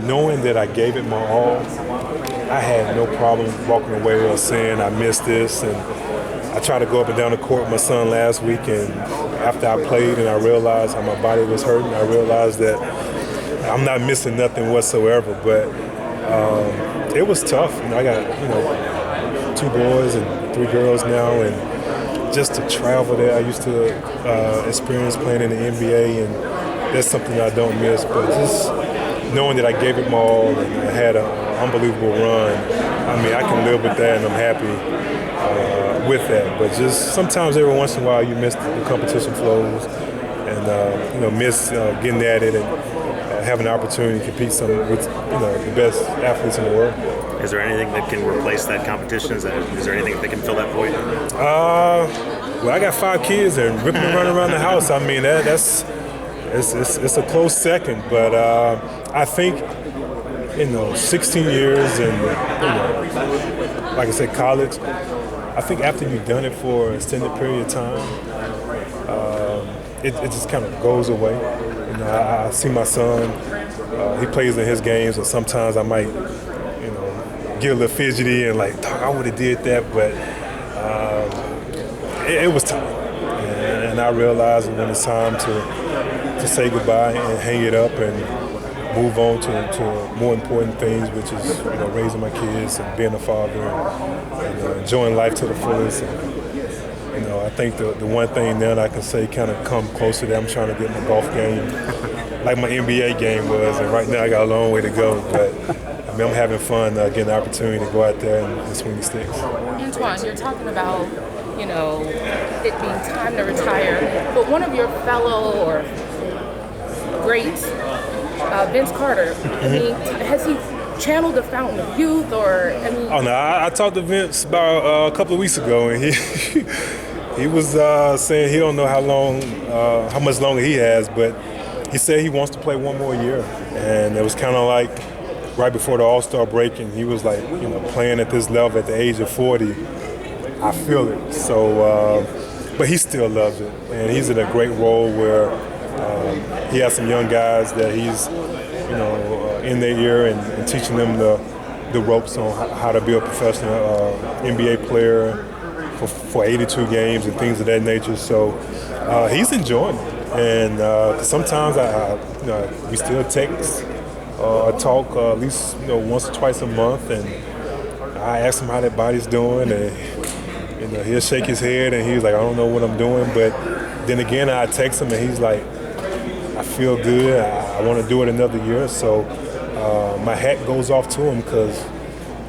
knowing that I gave it my all, I had no problem walking away or saying I missed this. And I tried to go up and down the court with my son last week, and after I played and I realized how my body was hurting, I realized that I'm not missing nothing whatsoever. But it was tough. I got 2 boys and 3 girls now, and just to travel there, I used to experience playing in the NBA, and that's something I don't miss. But just knowing that I gave it my all and I had an unbelievable run, I mean, I can live with that, and I'm happy with that. But just sometimes, every once in a while, you miss the competition flows, and miss getting at it and having an opportunity to compete with the best athletes in the world. Is there anything that can replace that competition? Is there anything that can fill that void? Well, I got 5 kids and ripping and running around the house. I mean, it's a close second, but I think 16 years and like I said, college. I think after you've done it for an extended period of time, it just kind of goes away. I see my son; he plays in his games, and sometimes I might, get a little fidgety and like, I would have did that, but it was time, and I realized when it's time to say goodbye and hang it up and move on to more important things, which is raising my kids and being a father and enjoying life to the fullest. And, I think the one thing now that I can say kind of come closer to that, I'm trying to get my golf game like my NBA game was, and right now I got a long way to go, but I mean, I'm having fun getting the opportunity to go out there and swing the sticks. Antawn, you're talking about, it being time to retire, but one of your fellow or greats, Vince Carter, I mean, has he channeled the fountain of youth, or, I mean... Oh, no, I talked to Vince about a couple of weeks ago, and he was saying he don't know how much longer he has, but he said he wants to play one more year. And it was kind of like right before the All-Star break, and he was like, playing at this level at the age of 40, I feel it. So, but he still loves it, and he's in a great role where he has some young guys that he's, in their ear and teaching them the ropes on how to be a professional NBA player for 82 games and things of that nature. So he's enjoying it, and sometimes we still text or talk at least once or twice a month, and I ask him how that body's doing, and he'll shake his head and he's like, I don't know what I'm doing, but then again I text him and he's like, I feel good, I want to do it another year. So my hat goes off to him, because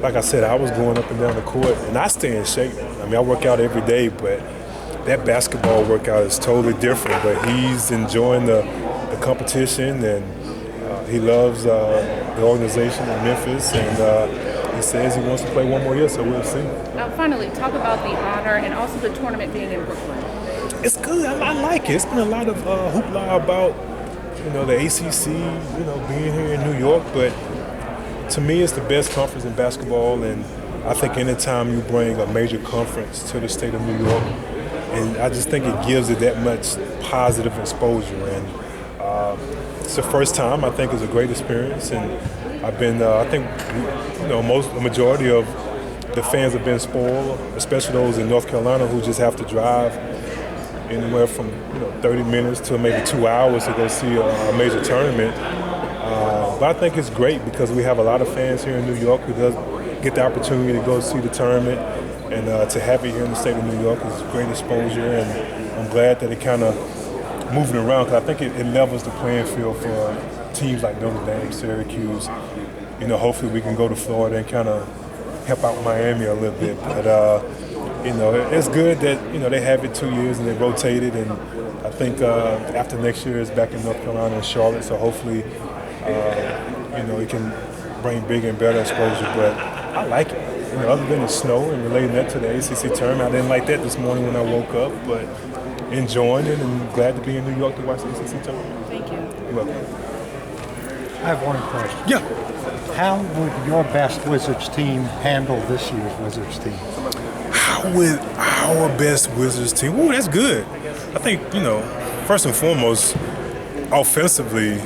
like I said, I was going up and down the court and I stay in shape. I mean, I work out every day, but that basketball workout is totally different. But he's enjoying the competition, and he loves the organization in Memphis, and he says he wants to play one more year, so we'll see. Finally, talk about the honor and also the tournament being in Brooklyn. It's good. I like it. It's been a lot of hoopla about the ACC, being here in New York, but to me, it's the best conference in basketball, and I think anytime you bring a major conference to the state of New York, and I just think it gives it that much positive exposure, and it's the first time. I think it's a great experience, and I've been, I think, the majority of the fans have been spoiled, especially those in North Carolina who just have to drive anywhere from 30 minutes to maybe 2 hours to go see a major tournament. But I think it's great because we have a lot of fans here in New York who does get the opportunity to go see the tournament, and to have it here in the state of New York is great exposure, and I'm glad that it kind of moving around, because I think it levels the playing field for teams like Notre Dame, Syracuse. Hopefully we can go to Florida and kind of help out Miami a little bit, but it's good that they have it 2 years and they rotated, and I think after next year it's back in North Carolina and Charlotte, so hopefully it can bring bigger and better exposure. But I like it. Other than the snow and relating that to the ACC tournament, I didn't like that this morning when I woke up, but enjoying it and glad to be in New York to watch the ACC tournament. Thank you. You're welcome. I have one question. Yeah. How would your best Wizards team handle this year's Wizards team? How would our best Wizards team? Ooh, that's good. I think, first and foremost, offensively,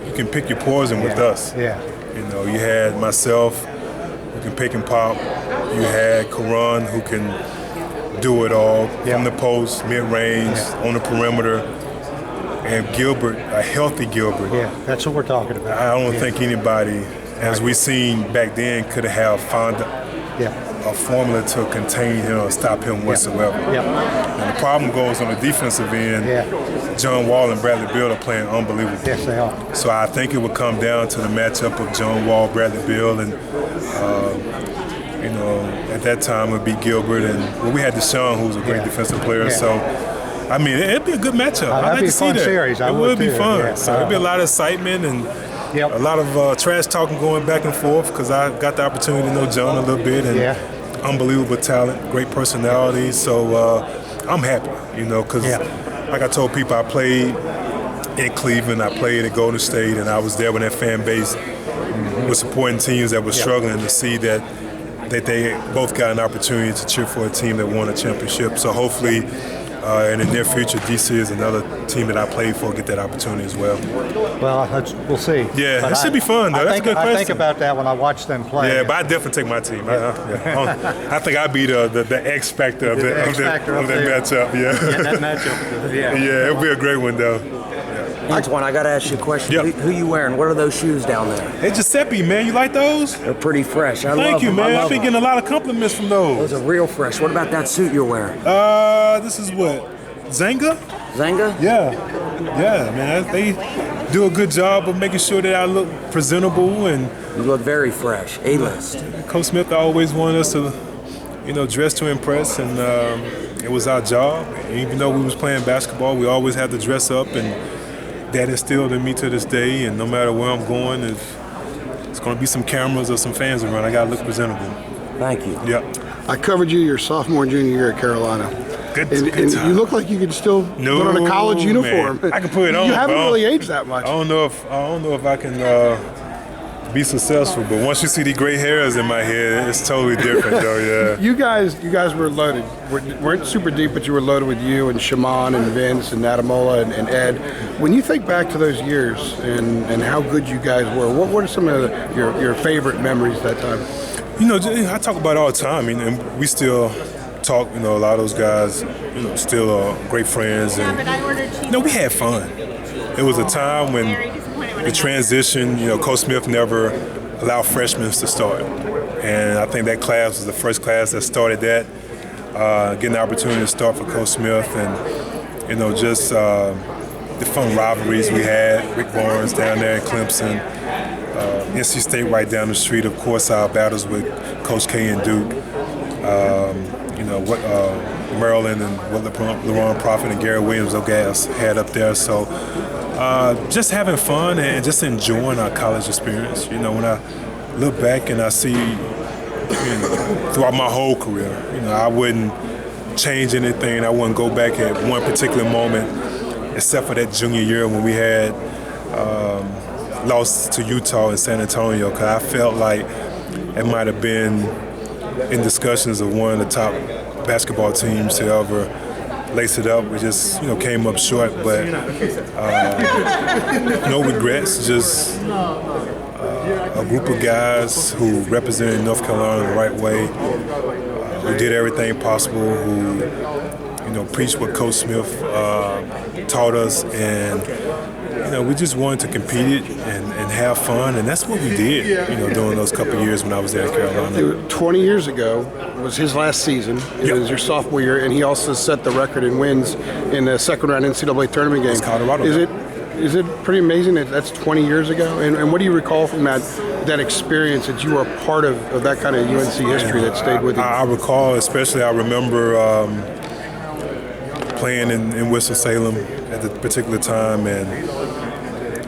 you can pick your poison with us. Yeah. You know, you had myself who can pick and pop. You had Karan who can do it all from the post, mid-range, on the perimeter. And Gilbert, a healthy Gilbert. Yeah, that's what we're talking about. I don't think anybody, as we seen back then, could have found a formula to contain him or stop him whatsoever. And the problem goes on the defensive end. John Wall and Bradley Beal are playing unbelievable. Yes, they are. So I think it would come down to the matchup of John Wall, Bradley Beal, and you know, at that time it would be Gilbert, and we had Deshaun, who was a great defensive player. So I mean, it'd be a good matchup. I'd like to see that. Series. It would be fun. So it'd be a lot of excitement and a lot of trash talking going back and forth, because I got the opportunity to know John a little bit, and unbelievable talent, great personality. So I'm happy, you know, because like I told people, I played in Cleveland, I played at Golden State, and I was there when that fan base was supporting teams that were struggling, to see that they both got an opportunity to cheer for a team that won a championship. So hopefully in the near future, DC is another team that I played for, get that opportunity as well. Well, we'll see. Yeah, it should be fun, though. That's a good question. I think about that when I watch them play. Yeah, but I definitely take my team. I think I'd be the X factor of that matchup. Yeah, that matchup. Yeah, it'll be a great one, though. Antawn, I got to ask you a question. Who you wearing? What are those shoes down there? Hey, Giuseppe, man, you like those? They're pretty fresh. I love them. Thank you, man. I've been getting a lot of compliments from those. Those are real fresh. What about that suit you're wearing? This is what? Zanga? Zanga? Yeah, man. They do a good job of making sure that I look presentable, and you look very fresh. A-list. Coach Smith always wanted us to, you know, dress to impress, and it was our job. Even though we was playing basketball, we always had to dress up, and that instilled in me to this day. And no matter where I'm going, if it's going to be some cameras or some fans around, I got to look presentable. Thank you. Yep. I covered you your sophomore and junior year at Carolina. Good and you look like you could still put on a college uniform. Man. I can put it on. You haven't really aged that much. I don't know if I can be successful, but once you see the gray hairs in my head, it's totally different, though. Yeah. You guys were loaded. Weren't super deep, but you were loaded with you and Shaman and Vince and Natamola and Ed. When you think back to those years and how good you guys were, what are some of your favorite memories that time? You know, I talk about it all the time, and we still talk. You know, a lot of those guys, you know, still are great friends, and you know, we had fun. It was a time when the transition, you know, Coach Smith never allowed freshmen to start. And I think that class was the first class that started that, getting the opportunity to start for Coach Smith, and, you know, just the fun rivalries we had. Rick Barnes down there in Clemson, NC State right down the street, of course, our battles with Coach K and Duke, you know, what Maryland and what LeBron Prophet and Gary Williams, those guys had up there. So just having fun and just enjoying our college experience. You know, when I look back and I see, you know, throughout my whole career, you know, I wouldn't change anything. I wouldn't go back at one particular moment, except for that junior year when we had lost to Utah and San Antonio, because I felt like it might have been in discussions of one of the top basketball teams to ever lace it up. We just, you know, came up short, but no regrets. Just a group of guys who represented North Carolina the right way, who did everything possible, who, you know, preached what Coach Smith taught us, and you know, we just wanted to compete and have fun, and that's what we did, you know, during those couple of years when I was there at Carolina. 20 years ago was his last season. It was your sophomore year, and he also set the record in wins in the second round NCAA tournament game. It's Colorado. Is it pretty amazing that that's 20 years ago? And what do you recall from that experience, that you were part of that kind of UNC history that stayed with you? I recall, especially, I remember playing in Winston-Salem at the particular time, and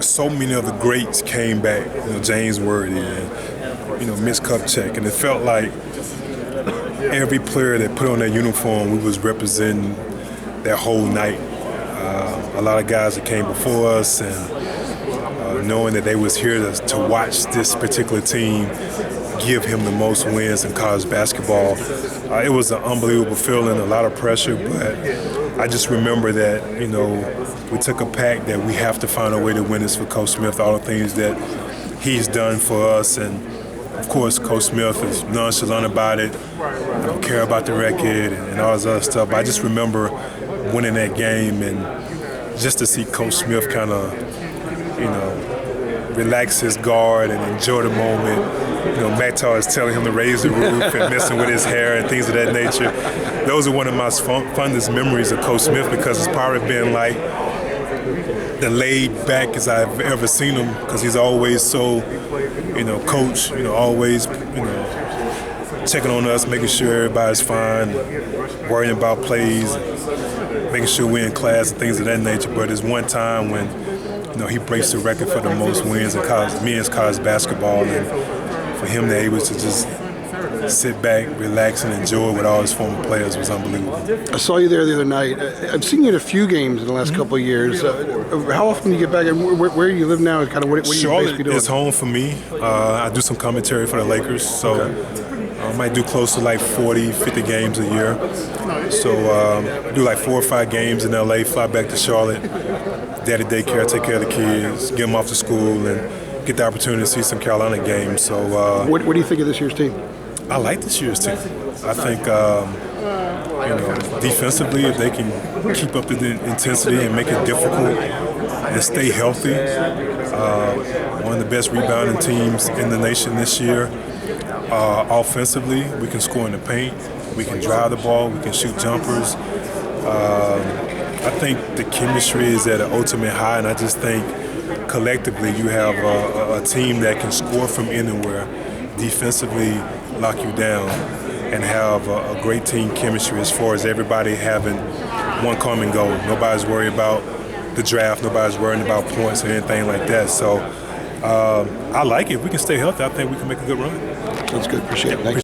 so many of the greats came back, you know, James Worthy and, you know, Mitch Kupchak, and it felt like every player that put on that uniform, we was representing that whole night. A lot of guys that came before us, and knowing that they was here to watch this particular team give him the most wins in college basketball. It was an unbelievable feeling, a lot of pressure, but I just remember that, we took a pact that we have to find a way to win this for Coach Smith, all the things that he's done for us. And, of course, Coach Smith is nonchalant about it, don't care about the record and all this other stuff. But I just remember winning that game and just to see Coach Smith kind of, relax his guard and enjoy the moment. Mactar is telling him to raise the roof and messing with his hair and things of that nature. Those are one of my fondest memories of Coach Smith because it's probably been like the laid back as I've ever seen him because he's always so, coach, always, checking on us, making sure everybody's fine, worrying about plays, making sure we're in class and things of that nature. But there's one time when, he breaks the record for the most wins in men's college basketball, and for him to be able to just sit back, relax, and enjoy with all his former players was unbelievable. I saw you there the other night. I've seen you at a few games in the last couple of years. How often do you get back? And where do you live now? Kind of what are you basically doing? Charlotte is home for me. I do some commentary for the Lakers, so I might do close to like 40, 50 games a year. So I do like 4 or 5 games in LA, fly back to Charlotte, daddy daycare, take care of the kids, get them off to school, and get the opportunity to see some Carolina games. So what do you think of this year's team? I like this year's team. I think, defensively, if they can keep up the intensity and make it difficult and stay healthy, one of the best rebounding teams in the nation this year. Offensively, we can score in the paint, we can drive the ball, we can shoot jumpers. I think the chemistry is at an ultimate high, and I just think collectively you have a team that can score from anywhere, defensively lock you down, and have a great team chemistry as far as everybody having one common goal. Nobody's worried about the draft, nobody's worrying about points or anything like that. So I like it. If we can stay healthy, I think we can make a good run. That's good. Appreciate it. Thanks.